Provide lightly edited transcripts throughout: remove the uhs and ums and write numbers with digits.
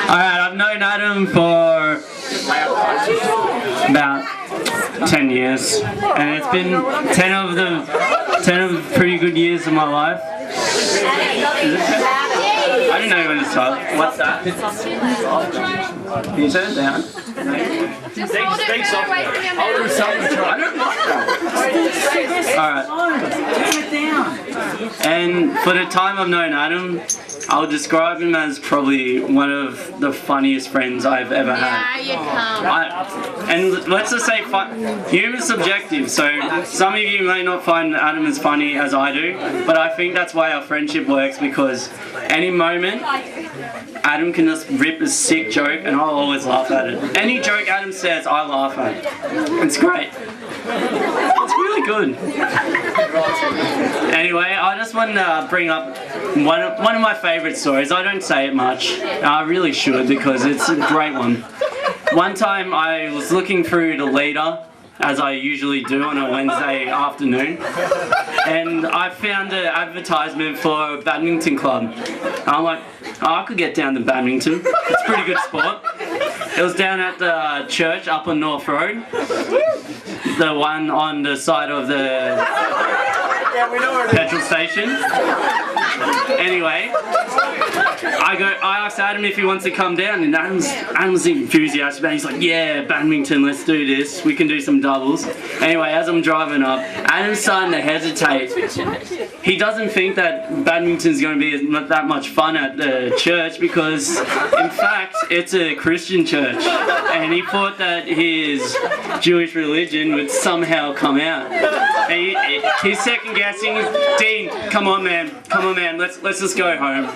Alright, I've known Adam for about 10 years, and it's been 10 of the pretty good years of my life. I didn't know when to start. What's that? Can you turn it down? Just hold it away from your mouth. I don't like that. Alright. And for the time I've known Adam, I'll describe him as probably one of the funniest friends I've ever had. Yeah, you come. And let's just say humor's subjective, so some of you may not find Adam as funny as I do, but I think that's why our friendship works, because any moment Adam can just rip a sick joke and I'll always laugh at it. Any joke Adam says, I laugh at it. It's great. It's really good. Anyway, I just want to bring up one of my favourite stories. I don't say it much. I really should, because it's a great one. One time I was looking through the leader, as I usually do on a Wednesday afternoon, and I found an advertisement for a badminton club. I'm like, oh, I could get down to badminton. It's a pretty good sport. It was down at the church up on North Road, the one on the side of the petrol station. Anyway, I asked Adam if he wants to come down, and Adam's enthusiastic about it. He's like, yeah, badminton, let's do this. We can do some doubles. Anyway, as I'm driving up, Adam's starting to hesitate. He doesn't think that badminton's going to be that much fun at the church, because in fact it's a Christian church, and he thought that his Jewish religion would somehow come out. And he's second guessing. Dean, come on man, let's just go home.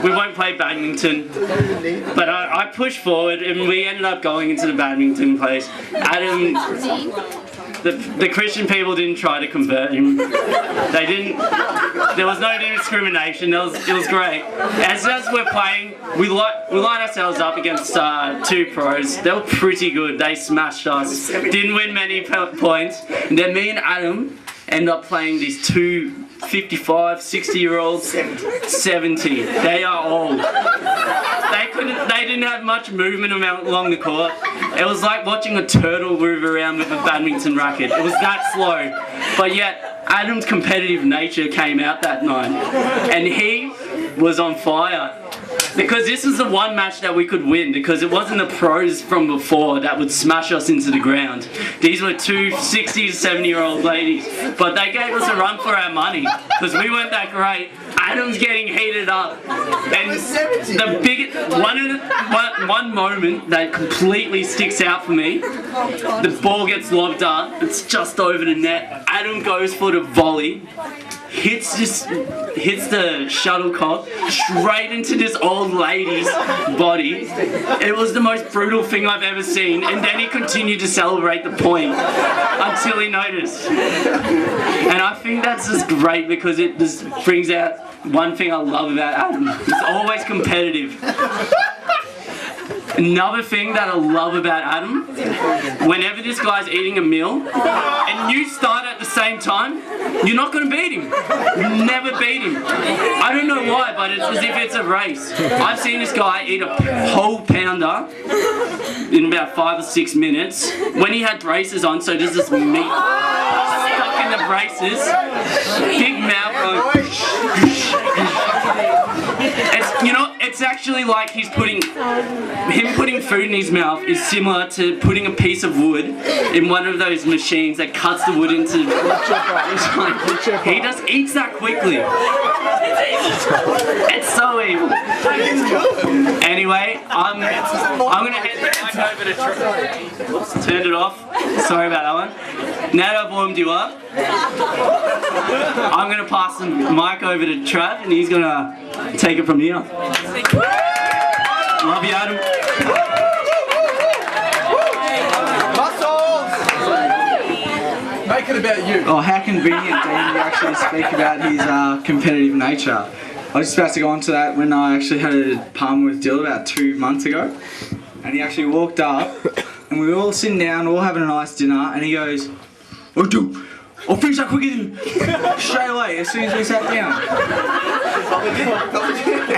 We won't play badminton. But I pushed forward, and we ended up going into the badminton place. Adam, the Christian people didn't try to convert him. They didn't. There was no discrimination. It was great. As we're playing, we line ourselves up against two pros. They were pretty good. They smashed us. Didn't win many points. And then me and Adam end up playing these two 55, 60-year-olds, 70. They are old. They didn't have much movement along the court. It was like watching a turtle move around with a badminton racket. It was that slow. But yet, Adam's competitive nature came out that night, and he was on fire. Because this was the one match that we could win, because it wasn't the pros from before that would smash us into the ground. These were two 60 to 70-year-old ladies, but they gave us a run for our money, because we weren't that great. Adam's getting heated up, and the biggest one moment that completely sticks out for me, the ball gets lobbed up, it's just over the net. Adam goes for the volley, hits the shuttlecock straight into this old lady's body. It was the most brutal thing I've ever seen, and then he continued to celebrate the point until he noticed. And I think that's just great, because it just brings out one thing I love about Adam. He's always competitive. Another thing that I love about Adam, whenever this guy's eating a meal and you start at the same time, you're not going to beat him. You never beat him. I don't know why, but it's as if it's a race. I've seen this guy eat a whole pounder in about 5 or 6 minutes when he had braces on, so there's this meat stuck in the braces, big mouth going. It's actually like him putting food in his mouth is similar to putting a piece of wood in one of those machines that cuts the wood into. He just eats that quickly. It's so evil. Anyway, I'm gonna hand the mic over to Trav. Whoops, turned it off. Sorry about that one. Now that I've warmed you up, I'm gonna pass the mic over to Trav, and he's gonna take it from here. Love you, Adam. Make it about you. Oh, how convenient Dean to actually speak about his competitive nature. I was just about to go on to that when I actually had a palm with Dill about 2 months ago, and he actually walked up, and we were all sitting down, all having a nice dinner, and he goes, "Oh, Dill, I'll finish that quicker than straight away as soon as we sat down."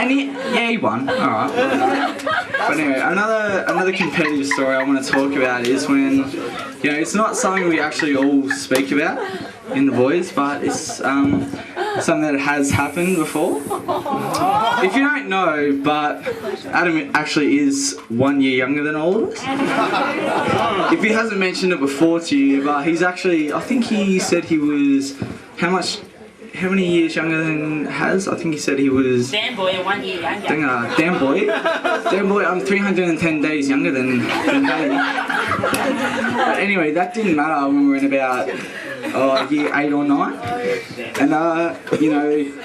And he won. Alright. But anyway, another competitive story I want to talk about is when, it's not something we actually all speak about in the boys, but it's something that has happened before. If you don't know, but Adam actually is 1 year younger than all of us. If he hasn't mentioned it before to you, but he's actually, I think he said he was, how many years younger than Haz? I think he said he was... Damn boy, 1 year younger. Damn boy, I'm 310 days younger than Haz. But anyway, that didn't matter when we were in about year 8 or 9. And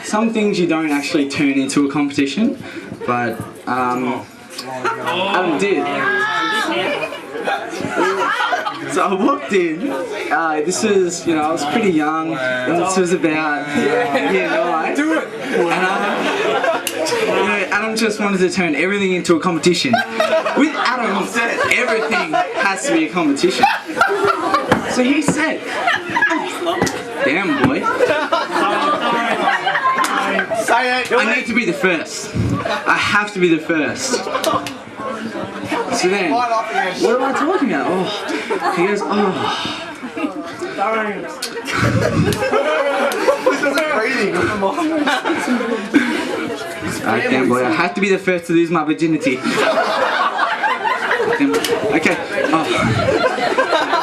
some things you don't actually turn into a competition, but Adam did. So I walked in, this was, I was pretty young, and this was about year 9. Do it! And Adam just wanted to turn everything into a competition. With Adam, everything has to be a competition. So he said, damn boy, I need to be the first. I have to be the first. So then, what am I talking about? Oh, he goes, damn boy, I have to be the first to lose my virginity. Okay,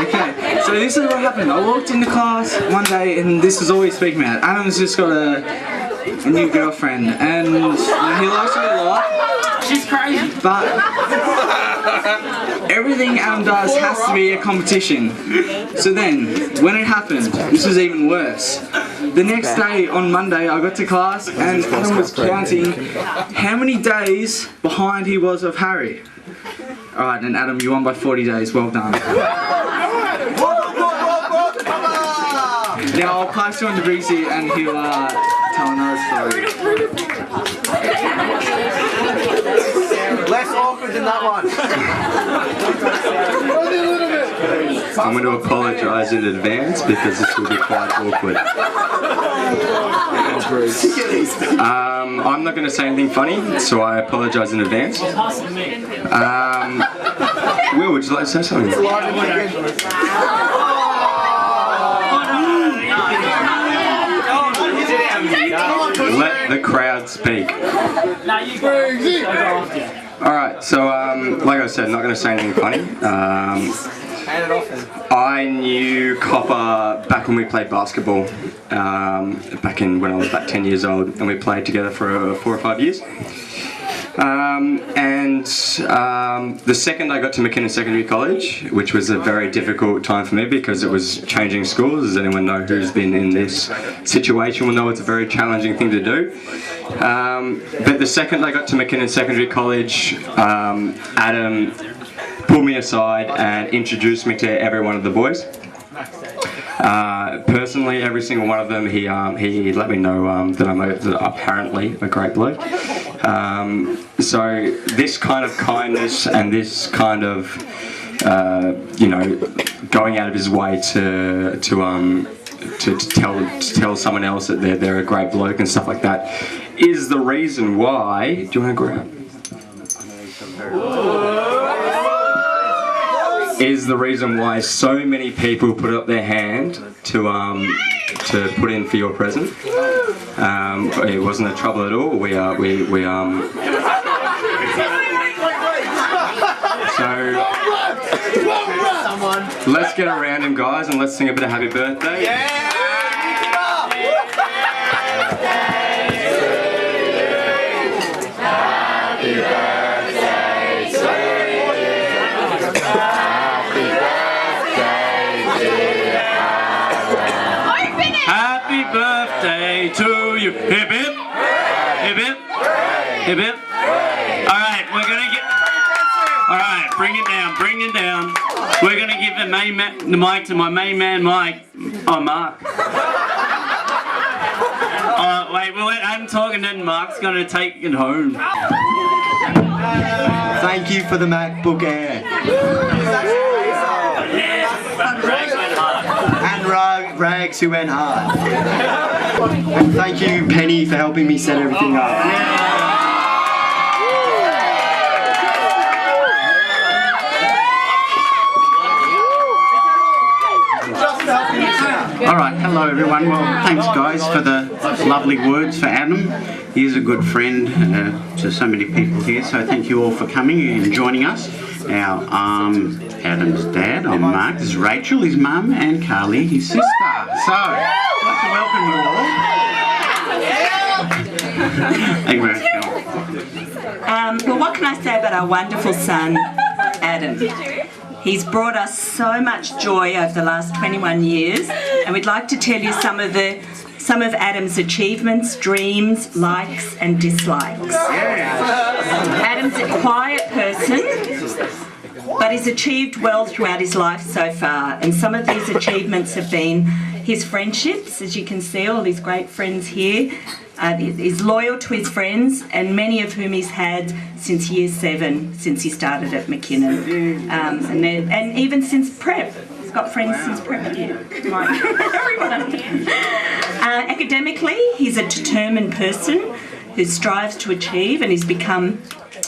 okay, so this is what happened. I walked into class one day and this was all we speaking about. Adam's just got a new girlfriend and he likes her a lot. She's crazy. But everything Adam does has to be a competition. So then, when it happened, this was even worse. The next day, on Monday, I got to class and Adam was counting how many days behind he was of Harry. Alright, and Adam, you won by 40 days. Well done. Now I'll pass you on to Briggsy and he'll tell another story. Less awkward than that one. I'm going to apologise in advance because this will be quite awkward. I'm not going to say anything funny, so I apologise in advance. Will, would you like to say something? Let the crowd speak. Alright, so like I said, not going to say anything funny. I knew Copper back when we played basketball, back when I was about 10 years old, and we played together for 4 or 5 years. The second I got to McKinnon Secondary College, which was a very difficult time for me because it was changing schools. Does anyone know who's been in this situation will know it's a very challenging thing to do. But the second I got to McKinnon Secondary College, Adam pulled me aside and introduced me to every one of the boys. Personally, every single one of them, he let me know that I'm apparently a great bloke. So this kind of kindness and this kind of, going out of his way to tell someone else that they're a great bloke and stuff like that is the reason why. Do you want to grab? Is the reason why so many people put up their hand to put in for your present. It wasn't a trouble at all. So let's get around him, guys, and let's sing a bit of Happy Birthday. Yeah! Happy birthday to you. Happy birthday, dear Adam. Happy birthday to you. Hip hip. Hip hip. Hip hip. Alright, we're gonna get... Alright, bring it down, bring it down. We're gonna give the mic to my main man, Mike. Oh, Mark. Wait, we'll let Adam talk and then Mark's gonna take it home. Thank you for the MacBook Air. And Rags who went hard. And thank you, Penny, for helping me set everything up. All right, hello everyone. Well, thanks guys for the lovely words for Adam. He's a good friend to so many people here, so thank you all for coming and joining us. Now, Adam's dad, I'm Mark, this is Rachel, his mum, and Carly, his sister. So, I'd like to welcome you all. Thank you very much. Well, what can I say about our wonderful son, Adam? He's brought us so much joy over the last 21 years, and we'd like to tell you some of Adam's achievements, dreams, likes and dislikes. Adam's a quiet person, but he's achieved well throughout his life so far, and some of these achievements have been his friendships, as you can see, all these great friends here. He's loyal to his friends, and many of whom he's had since year 7, since he started at McKinnon, and even since prep. He's got friends since prep here, like everyone. Academically, he's a determined person who strives to achieve, and he's become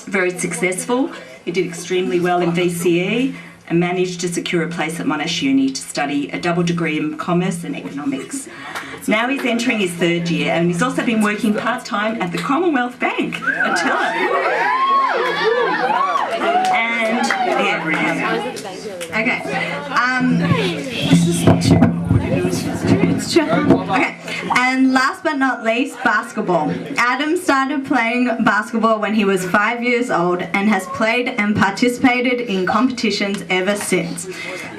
very successful. He did extremely well in VCE and managed to secure a place at Monash Uni to study a double degree in commerce and economics. Now he's entering his 3rd year, and he's also been working part-time at the Commonwealth Bank, a teller. And, okay. It's true. Okay. And last but not least, basketball. Adam started playing basketball when he was 5 years old and has played and participated in competitions ever since.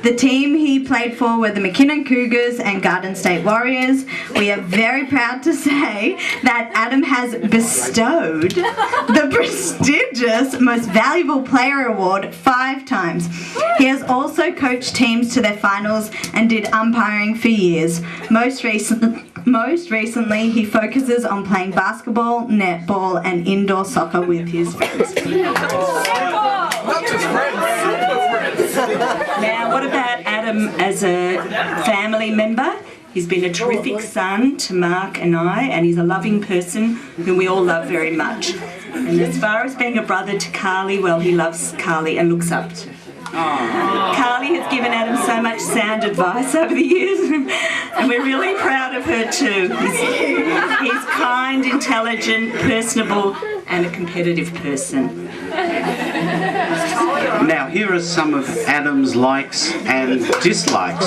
The team he played for were the McKinnon Cougars and Garden State Warriors. We are very proud to say that Adam has bestowed the prestigious Most Valuable Player Award 5 times. He has also coached teams to their finals and did umpiring for years. Most recently, he focuses on playing basketball, netball, and indoor soccer with his friends. Now, what about Adam as a family member? He's been a terrific son to Mark and I, and he's a loving person whom we all love very much. And as far as being a brother to Carly, well, he loves Carly and looks up to her. Carly has given Adam so much sound advice over the years, and we're really proud of her too. He's kind, intelligent, personable, and a competitive person. Now, here are some of Adam's likes and dislikes.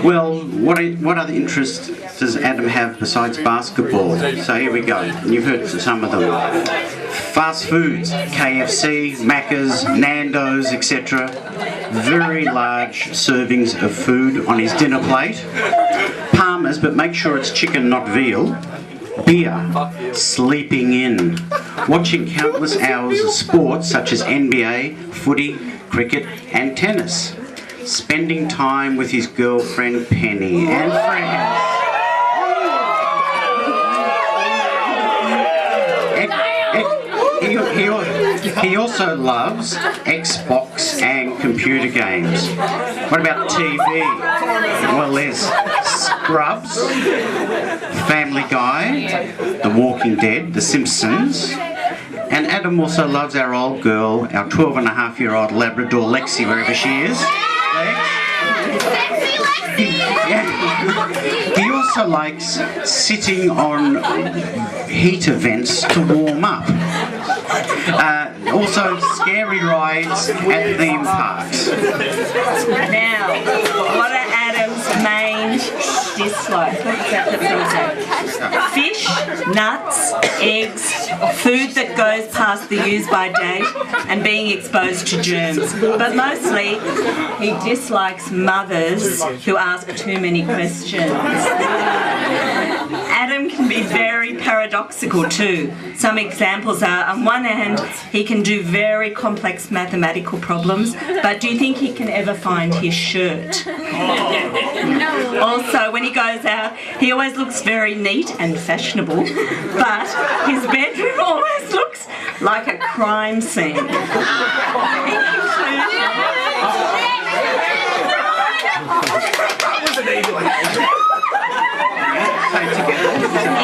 Well, what other interests does Adam have besides basketball? So here we go. You've heard some of them. Fast foods, KFC, Macca's, Nando's, etc. Very large servings of food on his dinner plate. Palmer's, but make sure it's chicken, not veal. Beer, sleeping in, watching countless hours of sports such as NBA, footy, cricket and tennis, spending time with his girlfriend Penny and friends. He also loves Xbox and computer games. What about TV? Well, there's Scrubs, Family Guy, The Walking Dead, The Simpsons, and Adam also loves our old girl, our 12-and-a-half-year-old Labrador Lexi, wherever she is. He also likes sitting on heater vents to warm up. Also, scary rides at theme parks. Now, what are Adam's main dislikes? Fish, nuts, eggs, food that goes past the use-by date, and being exposed to germs. But mostly, he dislikes mothers who ask too many questions. Adam can be very paradoxical too. Some examples are, on one hand, he can do very complex mathematical problems, but do you think he can ever find his shirt? Also, when he goes out, he always looks very neat and fashionable, but his bedroom always looks like a crime scene.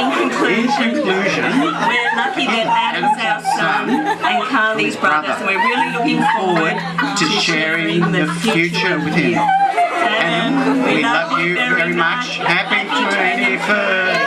In conclusion, we're lucky that Adam's our son and Carly's brothers, and we're really looking forward to sharing the future with him. Adam, We love you very much. Happy 21st.